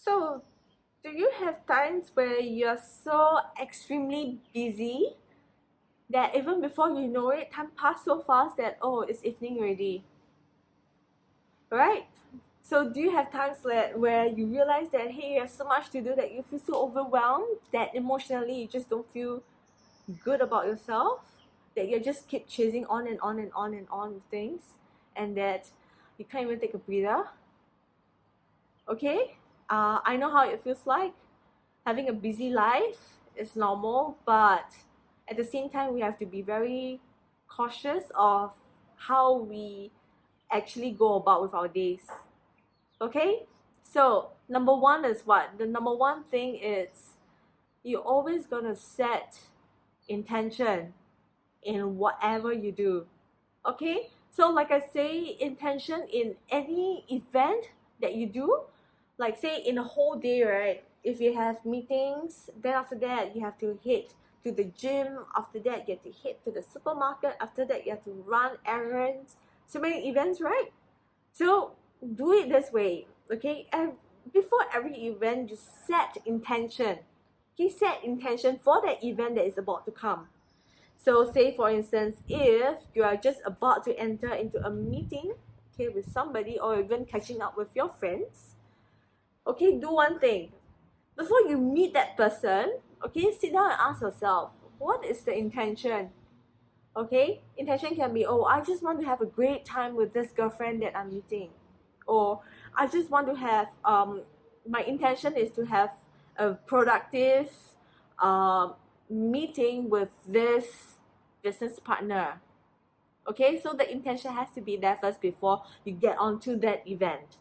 So, do you have times where you're so extremely busy that even before you know it, time passed so fast that oh, it's evening already, right? So, do you have times where you realize that hey, you have so much to do that you feel so overwhelmed that emotionally you just don't feel good about yourself, that you just keep chasing on and on and on and on with things, and that you can't even take a breather? Okay, I know how it feels like. Having a busy life is normal, but at the same time, we have to be very cautious of how we actually go about with our days. Okay, so number one is what? The number one thing is you're always gonna set intention in whatever you do. Okay, so like I say, intention in any event that you do, like say in a whole day, right? If you have meetings, then after that you have to head to the gym, after that you have to head to the supermarket, after that you have to run errands, so many events, right? So do it this way. Okay, and before every event you set intention. Okay, set intention for that event that is about to come. So say for instance, if you are just about to enter into a meeting, okay, with somebody, or even catching up with your friends, okay, do one thing. Before you meet that person, okay, sit down and ask yourself, what is the intention? Okay, intention can be, oh, I just want to have a great time with this girlfriend that I'm meeting. Or I just want to have, my intention is to have a productive um, meeting with this business partner. Okay, so the intention has to be there first before you get onto that event.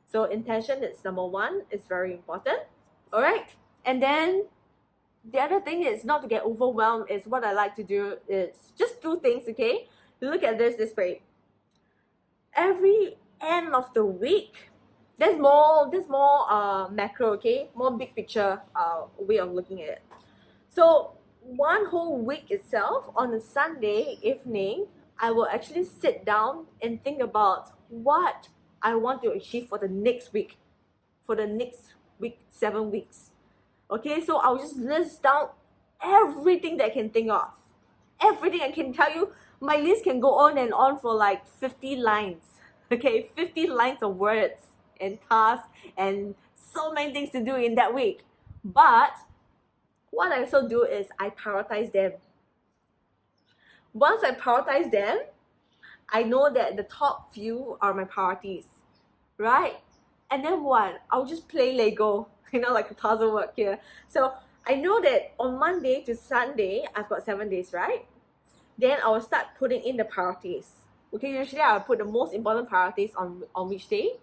So intention is number one, it's very important. All right, and then the other thing is not to get overwhelmed. Is what I like to do is just do things. Okay, look at this way. Every end of the week, there's more macro, okay, more big picture way of looking at it. So one whole week itself, on a Sunday evening, I will actually sit down and think about what I want to achieve for the next week, 7 weeks. Okay, so I'll just list down everything that I can think of. Everything. I can tell you, my list can go on and on for like 50 lines. Okay, 50 lines of words and tasks and so many things to do in that week. But what I also do is I prioritize them. Once I prioritize them, I know that the top few are my priorities, right? And then what? I'll just play Lego, like a puzzle work here. So I know that on Monday to Sunday, I've got 7 days, right? Then I will start putting in the priorities. Okay, usually I'll put the most important priorities on which day?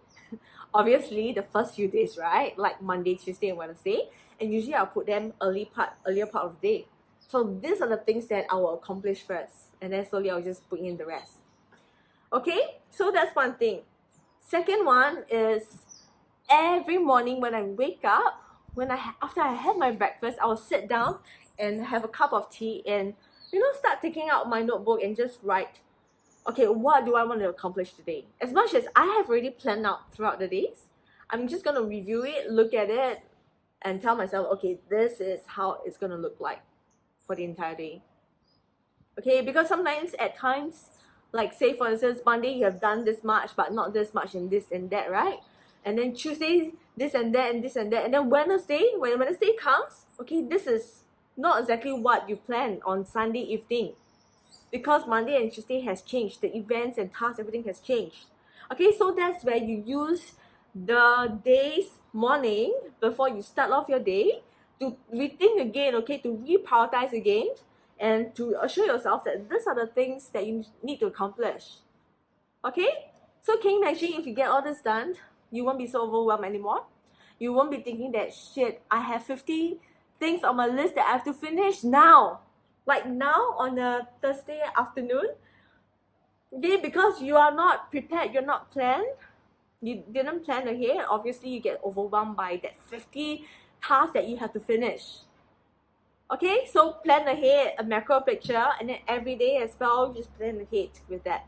Obviously, the first few days, right? Like Monday, Tuesday, and Wednesday. And usually I'll put them earlier part of the day. So these are the things that I will accomplish first. And then slowly I'll just put in the rest. Okay, so that's one thing. Second one is every morning when I wake up, after I have my breakfast, I will sit down and have a cup of tea and start taking out my notebook and just write, okay, what do I want to accomplish today? As much as I have already planned out throughout the days, I'm just going to review it, look at it, and tell myself, okay, this is how it's going to look like for the entire day. Okay, because sometimes at times, like say for instance, Monday you have done this much, but not this much and this and that, right? And then Tuesday, this and that and this and that. And then Wednesday, when Wednesday comes, okay, this is not exactly what you planned on Sunday evening. Because Monday and Tuesday has changed. The events and tasks, everything has changed. Okay, so that's where you use the day's morning before you start off your day to rethink again, okay, to reprioritize again, and to assure yourself that these are the things that you need to accomplish. Okay? So can you imagine if you get all this done, you won't be so overwhelmed anymore? You won't be thinking that, shit, I have 50 things on my list that I have to finish now. Like now on a Thursday afternoon. Okay, because you are not prepared, you're not planned. You didn't plan ahead. Obviously, you get overwhelmed by that 50 tasks that you have to finish. Okay, so plan ahead, a macro picture, and then every day as well, just plan ahead with that.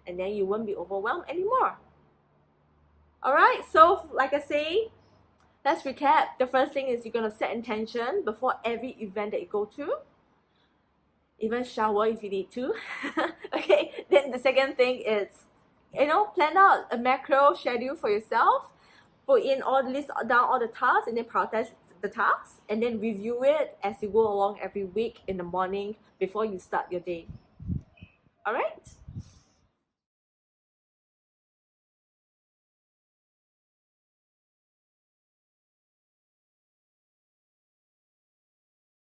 And then you won't be overwhelmed anymore. Alright, so like I say, let's recap. The first thing is you're going to set intention before every event that you go to. Even shower if you need to. Okay, then the second thing is, plan out a macro schedule for yourself. Put in list down all the tasks and then prioritize the tasks, and then review it as you go along every week in the morning before you start your day. All right?